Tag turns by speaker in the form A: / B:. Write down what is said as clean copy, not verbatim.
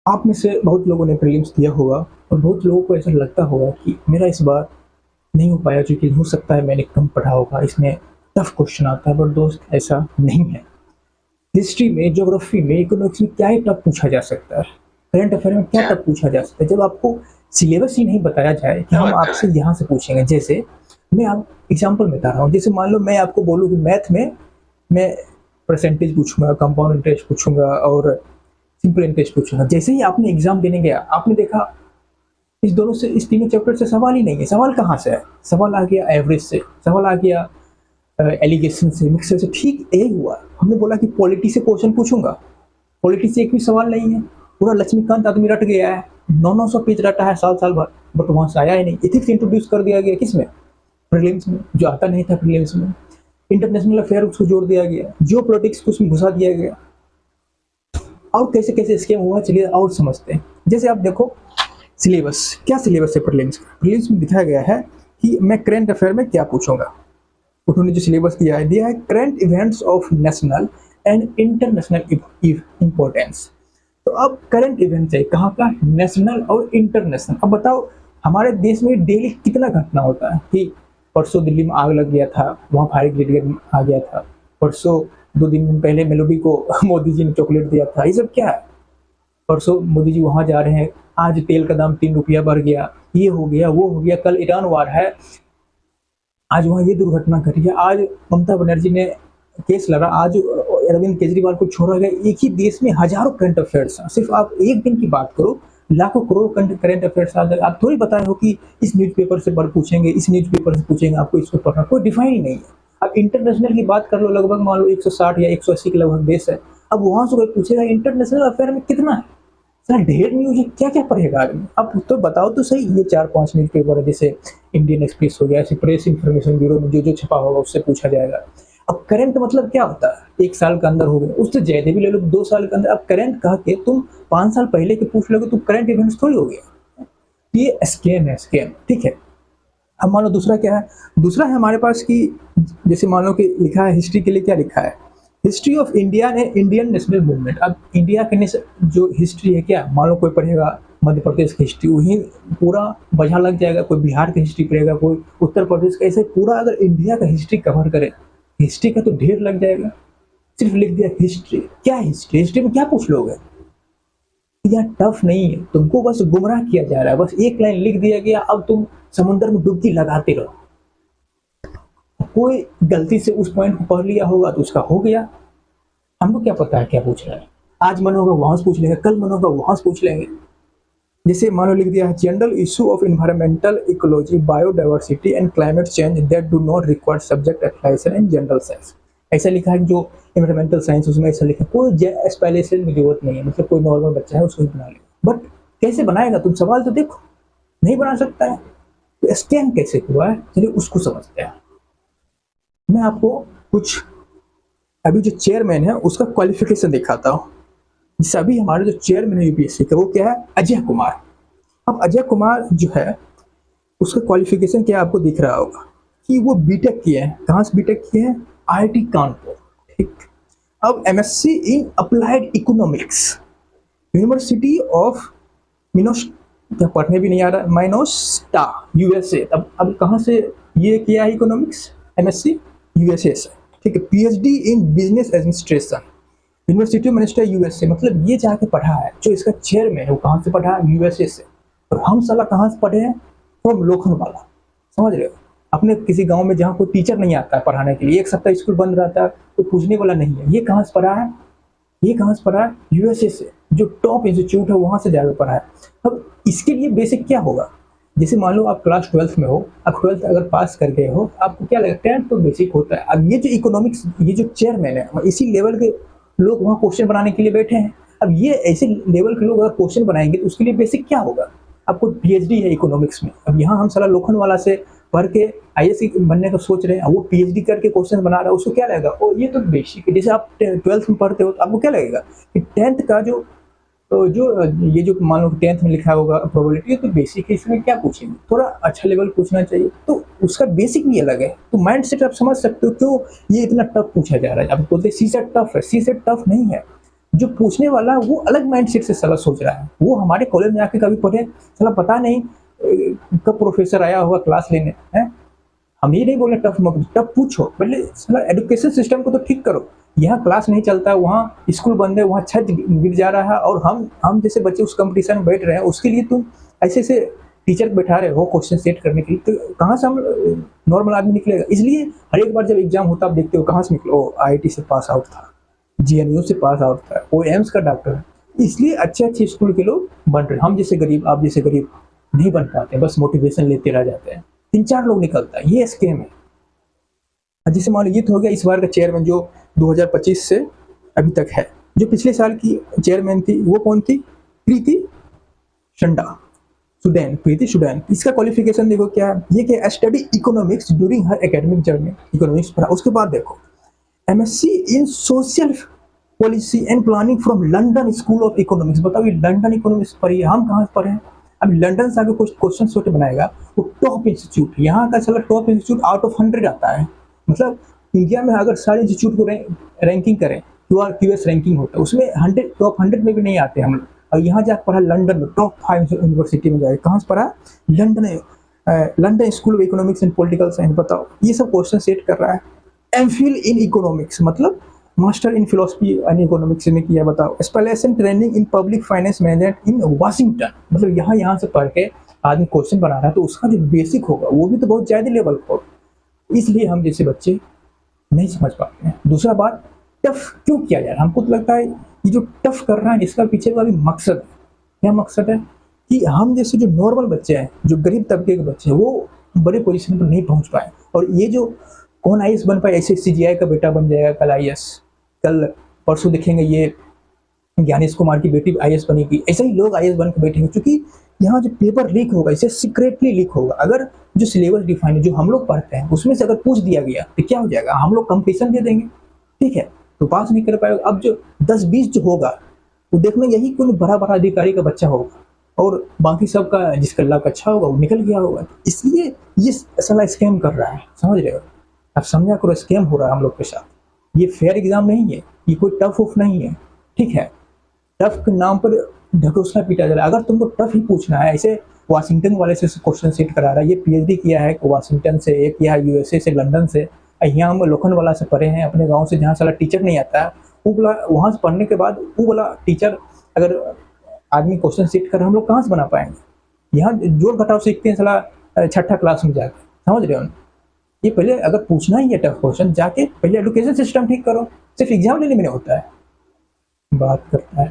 A: आप में से बहुत लोगों ने प्रीलिम्स दिया होगा और बहुत लोगों को ऐसा लगता होगा कि मेरा इस बार नहीं हो पाया, क्योंकि हो सकता है मैंने कम पढ़ा होगा, इसमें टफ क्वेश्चन आता है। पर दोस्त, ऐसा नहीं है। हिस्ट्री में, ज्योग्राफी में, इकोनॉमिक्स में क्या ही टफ पूछा जा सकता है, करंट अफेयर में क्या टफ पूछा जा सकता है, जब आपको सिलेबस ही नहीं बताया जाए कि हम आपसे यहाँ से पूछेंगे। जैसे मैं आप एग्जाम्पल बता रहा हूँ, जैसे मान लो मैं आपको बोलूँ कि मैथ में मैं परसेंटेज पूछूंगा, कंपाउंड इंटरेस्ट पूछूंगा और सिंपल इंटरेस्ट पूछूंगा। जैसे ही आपने एग्जाम देने गया, आपने देखा इस दोनों से, इस तीनों चैप्टर से सवाल ही नहीं है। सवाल कहाँ से है? सवाल आ गया एवरेज से, सवाल आ गया एलिगेशन से, मिक्सर से। ठीक यही हुआ। हमने बोला कि पॉलिटी से क्वेश्चन पूछूंगा, पॉलिटी से एक भी सवाल नहीं है। पूरा लक्ष्मीकांत आदमी रट गया है, 900 पेज रटा है साल भर, बट वहां से आया ही नहीं। इथिक्स इंट्रोड्यूस कर दिया गया किसमें? प्रीलिम्स में, जो आता नहीं था प्रीलिम्स में। इंटरनेशनल अफेयर उसको जोड़ दिया गया, जियो पॉलिटिक्स को उसमें घुसा दिया गया। और कैसे कैसे स्कीम हुआ, चलिए और समझते हैं। जैसे आप देखो सिलेबस, क्या सिलेबस है प्रीलिम्स का? प्रीलिम्स में दिखाया गया है कि मैं करंट अफेयर में क्या पूछूंगा। उन्होंने जो सिलेबस दिया है current events of national and international importance. तो अब करंट इवेंट्स है कहाँ का? नेशनल और इंटरनेशनल। अब बताओ, हमारे देश में डेली कितना घटना होता है कि परसों दिल्ली में आग लग गया था, वहाँ फायर ब्रिगेड आ गया था, परसों 2 दिन पहले मेलोडी को मोदी जी ने चॉकलेट दिया था। ये सब क्या है? परसों मोदी जी वहाँ जा रहे हैं, आज तेल का दाम 3 रुपया बढ़ गया, ये हो गया, वो हो गया, कल ईरान वार है, आज वहाँ ये दुर्घटना घटी है, आज ममता बनर्जी ने केस लड़ा, आज अरविंद केजरीवाल को छोड़ा गया। एक ही देश में हजारों करंट अफेयर्स हैं। सिर्फ आप एक दिन की बात करो, लाखों करोड़ करंट अफेयर्स आ जाए। आप थोड़ी बताए हो कि इस न्यूज़पेपर से पूछेंगे, इस न्यूज़पेपर से पूछेंगे, आपको इसको पढ़ना, कोई डिफाइन ही नहीं है। अब इंटरनेशनल की बात कर लो, लगभग मान लो 160 या 180 के लगभग देश है। अब वहां से कोई पूछेगा इंटरनेशनल अफेयर में कितना है, सर ढेर न्यूज है, क्या क्या पढ़ेगा आदमी? अब तो बताओ तो सही। ये 4-5 न्यूज़पेपर है, जैसे इंडियन एक्सप्रेस हो गया, ऐसे प्रेस इंफॉर्मेशन ब्यूरो में जो जो छपा होगा उससे पूछा जाएगा। अब करंट मतलब क्या होता है? 1 साल के अंदर हो गए, उससे ज्यादा भी ले लो, 2 साल के अंदर। अब करंट कह के तुम 5 साल पहले के पूछ लोगे तो करंट इवेंट्स थोड़ी हो गया। ये स्कैम है, स्कैम। ठीक है। अब मान लो दूसरा क्या है? दूसरा है हमारे पास कि जैसे मान लो कि लिखा है हिस्ट्री के लिए, क्या लिखा है? History of India and Indian national movement. अब इंडिया के जो हिस्ट्री है, क्या मान लो कोई पढ़ेगा मध्य प्रदेश की हिस्ट्री, वही पूरा बझा लग जाएगा। कोई बिहार की हिस्ट्री पढ़ेगा, कोई उत्तर प्रदेश का, ऐसे पूरा अगर इंडिया का हिस्ट्री कवर करे, हिस्ट्री का तो ढेर लग जाएगा। सिर्फ लिख दिया हिस्ट्री, क्या हिस्ट्री? हिस्ट्री में क्या पूछ लोगे? यह टफ नहीं है, तुमको बस गुमराह किया जा रहा है। बस एक लाइन लिख दिया गया, अब तुम समुद्र में डुबकी लगाते रहो। कोई गलती से उस पॉइंट को पढ़ लिया होगा तो उसका हो गया, हमको क्या पता है क्या पूछ रहा है। आज मन होगा वहां से पूछ लेंगे, कल मन होगा वहां से पूछ लेंगे। जैसे मान लो लिख दिया है general issue of environmental ecology, biodiversity and climate change that do not require subject explanation in general science. ऐसा लिखा है जो इन्वायरमेंटल साइंस, उसमें ऐसा लिखा है, कोई एक्सप्लेनेशन की जरूरत नहीं है। मतलब कोई नॉर्मल बच्चा है उसको ही बना ले, बट कैसे बनाएगा? तुम सवाल तो देखो, नहीं बना सकता है तो स्कैम कैसे हुआ है, चलिए उसको समझते हैं। मैं आपको कुछ अभी जो चेयरमैन है उसका क्वालिफिकेशन दिखाता हूँ। जैसे अभी हमारे जो चेयरमैन है यूपीएससी का, वो क्या है? अजय कुमार। अब अजय कुमार जो है उसका क्वालिफिकेशन क्या आपको दिख रहा होगा कि वो बीटेक किए हैं। कहाँ से बीटेक किए हैं? आईआईटी कानपुर। ठीक। अब MSc in applied economics, university of क्या पढ़ने भी नहीं आ रहा, माइनोस्टा, यूएसए। अब कहाँ से ये किया है इकोनॉमिक्स? एमएससी यूएसए से। ठीक है। PhD in business administration, university of minister USA. मतलब ये जाके पढ़ा है, जो इसका चेयरमैन है वो कहाँ से पढ़ा है? यूएसए से। और हम साला कहाँ से पढ़े हैं? फ्रॉम लोखंडवाला। समझ रहे हो? अपने किसी गांव में जहाँ कोई टीचर नहीं आता है पढ़ाने के लिए, 1 सप्ताह स्कूल बंद रहता है, तो पूछने वाला नहीं है। ये कहाँ से पढ़ा है? ये कहाँ से पढ़ा है? यूएसए से, जो टॉप इंस्टीट्यूट है वहां से जाकर पढ़ा है। अब इसके लिए बेसिक क्या होगा? जैसे मान लो आप क्लास 12th में हो, आप 12th अगर पास कर गए हो, आपको क्या लगता है? 10th तो बेसिक होता है। अब ये जो इकोनॉमिक्स, ये जो चेयरमैन है, इसी लेवल के लोग वहाँ क्वेश्चन बनाने के लिए बैठे हैं। अब ये ऐसे लेवल के लोग अगर क्वेश्चन बनाएंगे तो उसके लिए बेसिक क्या होगा? आपको पीएचडी है इकोनॉमिक्स में। अब यहाँ हम साला लोखंडवाला से पढ़ के आईएएस बनने का सोच रहे हैं, वो पीएचडी करके क्वेश्चन बना रहा है, उसको क्या लगेगा? और ये तो बेसिक है। जैसे आप 12th में पढ़ते हो तो आपको क्या लगेगा कि 10th का जो ये जो मान लो 10th में लिखा होगा प्रोबेबिलिटी, तो बेसिक है, इसमें क्या पूछेंगे? थोड़ा अच्छा लेवल पूछना चाहिए। तो उसका बेसिक भी अलग है। तो माइंड सेट आप समझ सकते हो क्यों ये इतना टफ पूछा जा रहा है। आप बोलते सी सेट टफ है, सी सेट टफ नहीं है। जो पूछने वाला है वो अलग माइंडसेट से साला सोच रहा है। वो हमारे कॉलेज में आके कभी पढ़े, साला पता नहीं कब प्रोफेसर आया होगा क्लास लेने है। हम ये नहीं बोले टफ मत, टफ पूछो, पहले साला एजुकेशन सिस्टम को तो ठीक करो। यहाँ क्लास नहीं चलता है, वहाँ स्कूल बंद है, वहाँ छत गिर जा रहा है, और हम जैसे बच्चे उस कंपटीशन में बैठ रहे हैं, उसके लिए तुम ऐसे ऐसे टीचर बैठा रहे हो क्वेश्चन सेट करने के लिए, तो कहाँ से हम नॉर्मल आदमी निकलेगा। इसलिए हर एक बार जब एग्जाम होता है आप देखते हो कहाँ से निकलो, IIT से पास आउट था, GNU से पास आउट था, वो एम्स का डॉक्टर है। इसलिए अच्छे अच्छे स्कूल के लोग बन रहे। हम जैसे गरीब, आप जैसे गरीब नहीं बन पाते, बस मोटिवेशन लेते रह जाते हैं। 3-4 लोग निकलता है, ये स्कैम है। जैसे मान लो ये तो हो गया इस बार का चेयरमैन जो 2025 से अभी तक है। जो पिछले साल की चेयरमैन थी वो कौन थी? प्रीति सुडैन, प्रीति सुडैन। इसका क्वालिफिकेशन देखो क्या है, ये क्या, study economics during her academic journey, economics पढ़ा। उसके बाद देखो MSc in social policy and planning from London School of economics. बताओ ये लंदन इकोनॉमिक्स पढ़ी है, हम कहाँ से पढ़े हैं? अब लंदन से आगे कुछ क्वेश्चन सोच बनाएगा, वो टॉप इंस्टीट्यूट, यहाँ का चला टॉप इंस्टीट्यूट आउट ऑफ 100 आता है। मतलब इंडिया में अगर सारे इंस्टीट्यूट को रैंकिंग करें, QS रैंकिंग होता है, उसमें 100 टॉप 100 में भी नहीं आते हम लोग। और यहाँ जाकर पढ़ा लंदन में, टॉप 5 यूनिवर्सिटी में जाए। कहाँ से पढ़ा? London School of Economics and Political Science. बताओ ये सब क्वेश्चन सेट कर रहा है। MPhil इन इकोनॉमिक्स मतलब master in philosophy and economics में किया। बताओ specialisation training in public finance management in Washington. मतलब यहाँ से पढ़ के आदमी क्वेश्चन बना रहा है, तो उसका जो बेसिक होगा वो भी तो बहुत ज़्यादा लेवल पर। इसलिए हम जैसे बच्चे नहीं समझ पाते हैं। दूसरा बात, टफ क्यों किया जा रहा है? हमको तो लगता है ये जो टफ कर रहा है इसका पीछे का भी मकसद है। क्या मकसद है? कि हम जैसे जो नॉर्मल बच्चे हैं, जो गरीब तबके के बच्चे हैं, वो बड़े पोजीशन पर नहीं पहुंच पाए। और ये जो कौन IAS बन पाए, ऐसे CGI का बेटा बन जाएगा कल IAS, कल परसों देखेंगे ये ज्ञानेश कुमार की बेटी IAS बनेगी, ऐसे ही लोग IAS बन के बैठेंगे। क्योंकि यहाँ जो पेपर लीक होगा इसे सीक्रेटली लीक होगा। अगर जो सिलेबस डिफाइन है, जो हम लोग पढ़ते हैं, उसमें से अगर पूछ दिया गया तो क्या हो जाएगा, हम लोग कंपटीशन दे देंगे, ठीक है, तो पास नहीं कर पाएगा। अब जो 10-20 जो होगा वो देखना यही कोई बड़ा अधिकारी का बच्चा होगा, और बाकी सबका जिसका लक अच्छा होगा वो निकल गया होगा। इसलिए ये साला स्कैम कर रहा है, समझ रहे हो? अब समझा करो, स्कैम हो रहा है हम लोग के साथ। ये फेयर एग्जाम नहीं है, ये कोई टफ उफ नहीं है, ठीक है। टफ के नाम पर ढकोसला पीटा जा रहा है। अगर तुमको टफ ही पूछना है, ऐसे वाशिंगटन वाले से क्वेश्चन सेट करा रहा है, ये PhD किया है वाशिंगटन से, एक किया है USA से, लंदन से, यहाँ हम लोखंड वाला से पढ़े हैं अपने गांव से, जहाँ साला टीचर नहीं आता है। वो बोला वहाँ से पढ़ने के बाद वो बोला टीचर अगर आदमी क्वेश्चन सेट कर, हम लोग कहाँ से बना पाएंगे? यहाँ जोड़ घटाव सीखते हैं साला 6ठी क्लास में जाके, समझ रहे हो? ये पहले अगर पूछना ही है टफ क्वेश्चन, जाके पहले एजुकेशन सिस्टम ठीक करो, सिर्फ एग्जाम लेने में नहीं होता है। बात करता है